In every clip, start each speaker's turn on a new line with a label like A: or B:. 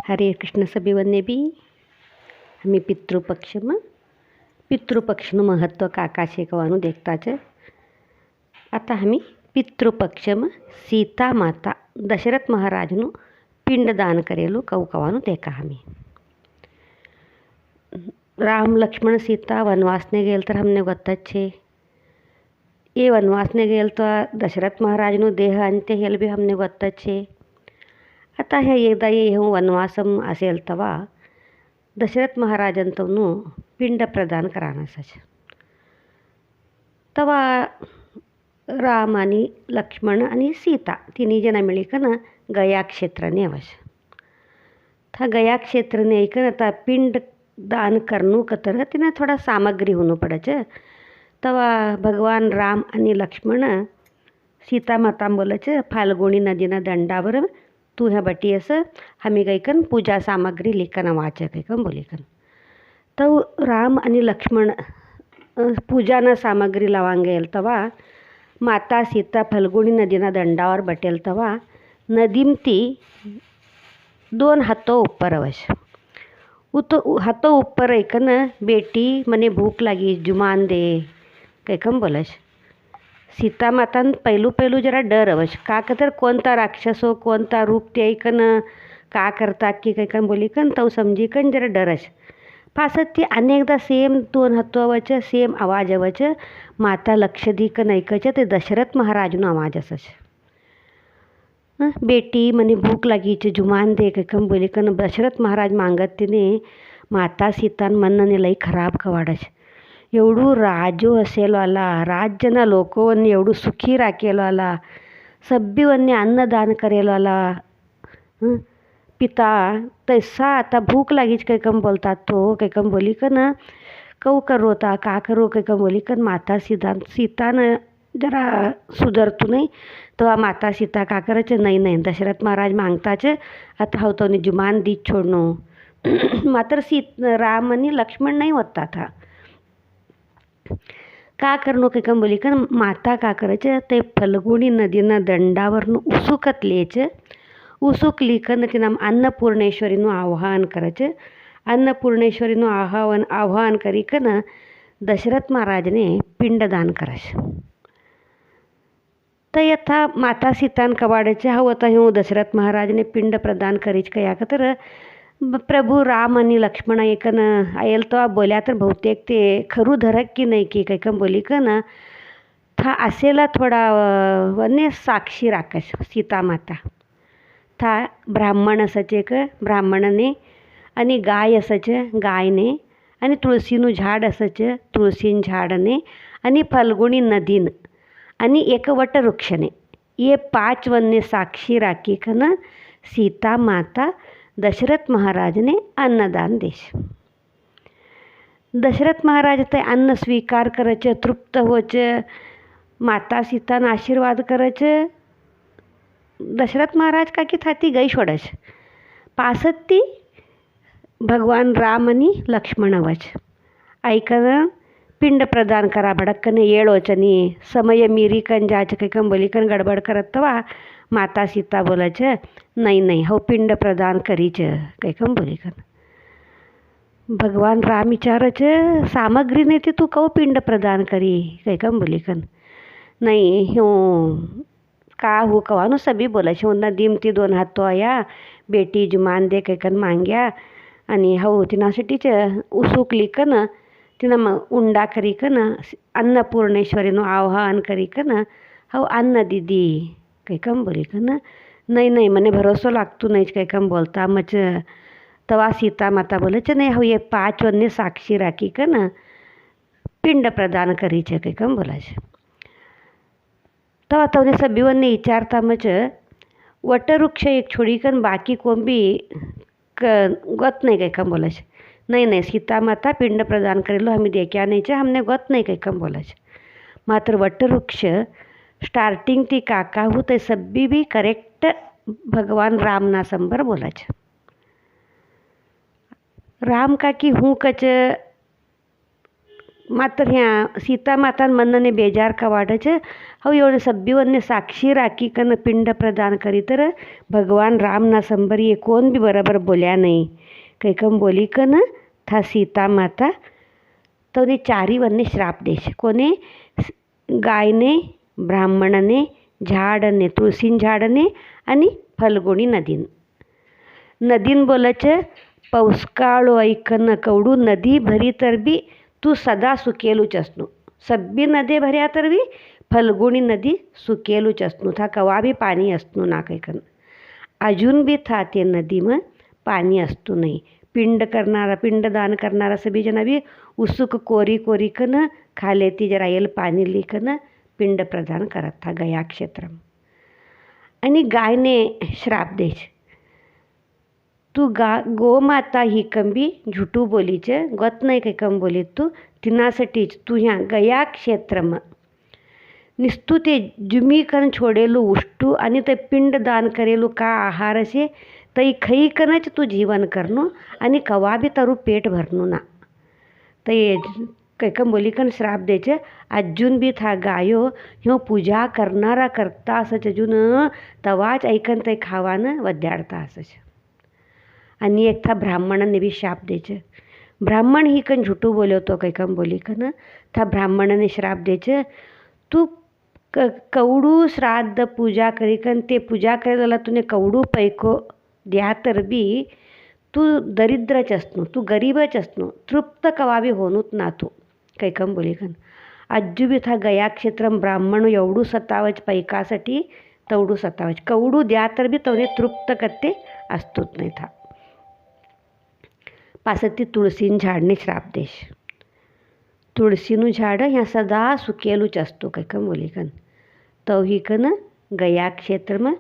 A: हरे कृष्ण सभी वन्य बी અમે પિતૃપક્ષમાં પિતૃપક્ષનું મહત્ત્વ કાકા છે કહેવાનું દેખતા છે. आता आम्ही પિતૃપક્ષમાં સીતા માતા દશરથ મહારાજનું પિંડદાન કરેલું કહેવાનું દેખા અમે. રામ લક્ષ્મણ સીતા વનવાસને ગયેલ तर અમને ગત જ છે. એ વનવાસને ગયેલ તો દશરથ મહારાજનું દેહ અંत्य हेल बी અમને ગત જ છે. आता हे एकदा हे वनवासम असेल तेव्हा दशरथ महाराजांतवनू पिंड प्रदान करायचं तेव्हा राम आणि लक्ष्मण आणि सीता तिन्ही जण मिळी का ना गया क्षेत्राने अवश्य था गया क्षेत्रने ऐकन आता पिंड दान करणू कतर तिने थोडा सामग्री होणं पडायचं. तेव्हा भगवान राम आणि लक्ष्मण सीता माता बोलायचं फाल्गुनी नदीना दंडावर तू ह्या बटी असं आम्ही कैकन पूजा सामग्री लिखन वाचक कैकन बोलिकन. तो राम आणि लक्ष्मण पूजाना सामग्री लावांग गेल तेव्हा माता सीता फाल्गुनी नदीना दंडावर बटेल तेव्हा नदीम ती 2 हातो ऊपर अवश्य हातो ऊपर ऐकन बेटी मने भूक लागी जुमान दे कैकम बोलश. सीता माता पहिलू जरा डर अवश्य का तर कोणता राक्षस हो कोणता रूप ते ऐकन का करता की कैकन बोलिकन तो समजीकन जरा डरच पासत ती अनेकदा सेम 2 हातोवच सेम आवाज अवच माता लक्ष दीकन ऐकच ते दशरथ महाराजनो आवाज असच. बेटी मने भूक लागीच जुमान दे कैकन बोलिकन दशरथ महाराज मागत तिने माता सीतान मनने लई खराब कवाडच. एवढू राजो असेलवाला राज्यना लोकोवन्नी एवढू सुखी राखेलवाला सब्बीवन्नी अन्नदान करेलवाला पिता तैसा आता भूक लागीच कैकम बोलतात तो कैकम बोलिकन कऊ करोता का करो कैकम बोलिकन माता सीतानं जरा सुधरतो नाही तेव्हा माता सीता का करायचं नाही दशरथ महाराज मागताच आता हो तो जुमान दी छोडणो मात्र राम आणि लक्ष्मण नाही होता था का करणं कैकम बोलिकन माता का करायचं ते फल्गुनी नदीना दंडावरनं उसुकत लिहायचं. उसुक लिखन तिनं अन्नपूर्णेश्वरीनं आवाहन करायचं. अन्नपूर्णेश्वरीनं आवाहन करीकन दशरथ महाराजने पिंडदान करायचं. तर यथा माता सीतान कवाडायचे हवं तर ह्यो दशरथ महाराजने पिंड प्रदान करीच कया का तर प्रभू राम आणि लक्ष्मण ऐकन आयल तो बोल्या तर बहुतेक ते खरू धरक की नाही की कैकन बोलिकन था असेला थोडा वने साक्षी राखस सीता माता था ब्राह्मण असच एक ब्राह्मणने आणि गाय असच गायने आणि तुळशीનું झाड असच तुळशीन झाडने आणि फाल्गुनी नदीन आणि एक वटवृक्षने ये 5 वन्य साक्षी राखी खन सीता माता दशरथ महाराजने अन्नदान देश. दशरथ महाराज ते अन्न स्वीकार करायचे तृप्त होचे माता सीतान आशीर्वाद करायचे. दशरथ महाराज का की थाती गई सोडच पासत ती भगवान राम आणि लक्ष्मण अवच ऐकन पिंड प्रदान करा भडक्कने येळोचनी समय मीरिकन जाच कैकन बोलिकन गडबड करत तवा माता सीता बोलाच नाही हो पिंड प्रदान करीच कैकम बोलिकन. भगवान राम विचारच सामग्री नेते तू कहो पिंड प्रदान करी कैकम बोलिकन नाही हो का हो कवानो सभी बोलायचे हो नदीम ती 2 हातो आया बेटी जुमान दे कैकन मांग्या आणि हो तिनासाठीच उसुक लिकन तिनं उंडा करीकन अन्नपूर्णेश्वरीनं आवाहन करीकन हो अन्न दिदी कैकम बोलिकन नाही मने भरोसा लागतो नाहीच कैकम बोलता मच तवा सीता माता बोलच नाही हो ये 5 वन्य साक्षी राखी कन पिंड प्रदान करीच कैकम बोलाच. तवा तवने सभी वन्य विचारता मच वटवृक्ष एक छोडीकन बाकी कोंबी गत नाही कैकम बोलाच. नाही सीता माता पिंड प्रदान करेलो आम्ही देख्या नाहीचे हमने गत नाही कैकम बोलाच. मात्र वटवृक्ष स्टार्टिंग ती काका हो ते सब्बी भी करेक्ट भगवान राम ना संबर बोलाच. राम का की हूँ कच मात्र ह्या सीता मातान मनने बेजार का वाटच हव एवढे सभ्यवन्य साक्षी राखी कन पिंड प्रदान करी तर भगवान राम ना संबरी ये कोण बी बरोबर बोल्या नाही कैकम बोली कन था सीता माता तो चारी वन्य श्राप देश कोणे गायने ब्राह्मणने झाडने तुळसीन झाडने आणि फलगुणी नदीन बोलच पौस्काळो ऐकन कवडू नदी भरी तर बी तू सदा सुकेलूच असणू सब्बी नदे भर्या तर बी फलगुणी नदी सुकेलूच असणू था कवा बी पाणी असणू ना कैकन अजून बी था ते नदी मग पाणी असतो नाही पिंडदान करणारा सभी जना बी उसुक कोरी कोरी कन खाले ती जरा येल पाणी लिकन पिंड प्रदान करत था गया क्षेत्र आणि गायने श्राप देश तू गोमाता ही कंबी झुटू बोलीच गोत नाही काही कम बोलीत तू तिनासाठीच तू ह्या गया क्षेत्रम निस्तू ते जुमी कन छोडेलू उष्टू आणि ते पिंड दान करेलू का आहार से तई खई कनच तू जीवन करनो आणि कवा बी तारू पेट भरनू ना ते कैकम बोली कन श्राप द्यायचे अजून बी था गायो ह्यो पूजा करणारा करता असंच अजून तवाच ऐकन ते खावानं वद्याडता असंच आणि एक था ब्राह्मणाने बी शाप द्यायचे ब्राह्मण ही कन झुटू बोलवतो कैकम बोली कन था ब्राह्मणाने श्राप द्यायचे तू कवडू श्राद्ध पूजा करी कन ते पूजा करायला तुने कवडू पैको द्या तर बी तू दरिद्रच असणू तू गरीबच असणू तृप्त कवाबी होणूत ना तू कैकम बोली कन अज्जू बी था गया क्षेत्रम ब्राह्मण एवढू सतावच पैकासाठी तेवढू सतावच कवडू द्या तर बी तवने तृप्त करते असतोच नाही था पासती तुळसीन झाडने श्राप देश तुळसीનું ઝાડ ह्या सदा सुकेलूच असतो कैकम बोली कन तो ही कन गया क्षेत्रमा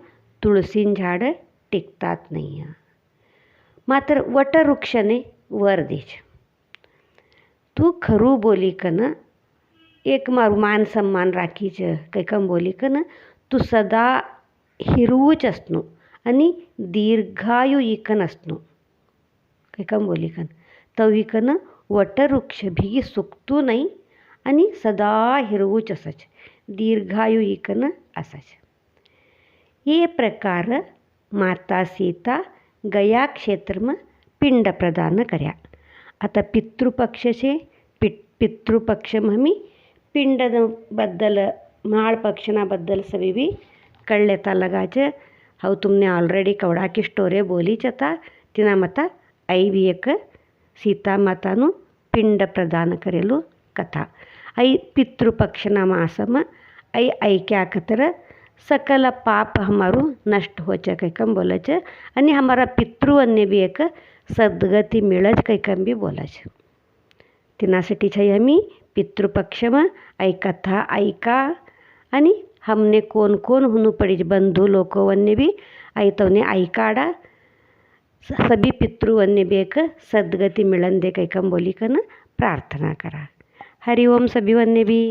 A: तुळसीन झाड टिकतात नाही मात्र वटवृक्षने वर देश तू खरू बोली कन एक मारू मान सम्मान राखीच कैकम बोली कन तू सदा हिरवूच असणू आणि दीर्घायू इकन असणू कैकम बोली कन तो ही कन वटवृक्ष भी सुकतू नाही आणि सदा हिरवूच असच दीर्घायू इकन असच ये प्रकार माता सीता गया क्षेत्रमा पिंड प्रदान कर्या आता पितृपक्षचे पितृपक्ष म्हणमी पिंडबद्दल माळ पक्षणाबद्दल सभी भी कळलेता लगाचे हाऊ तुमने ऑलरेडी कवडा की स्टोरी बोलीच आता तिना मता आई भी एक सीता मातानु पिंड प्रदान करेलू कथा आई पितृपक्षना मासम आई ऐक्याकतर सकल पाप हमारू नष्ट होच कैकम बोलच आणि हमारा पितृवन्य भी एक सद्गती मिळच कैकम भी बोलच तिनासाठी छै आम्ही पितृपक्षमा आई कथा ऐका आणि हमने कोण कोण हुनू पडीच बंधू लोक वन्य भी आई तवने ऐकाडा सभी पितृवन्य भी एक सद्गती मिळन दे कैकम बोली कन प्रार्थना करा हरिओम सभी वन्य भी।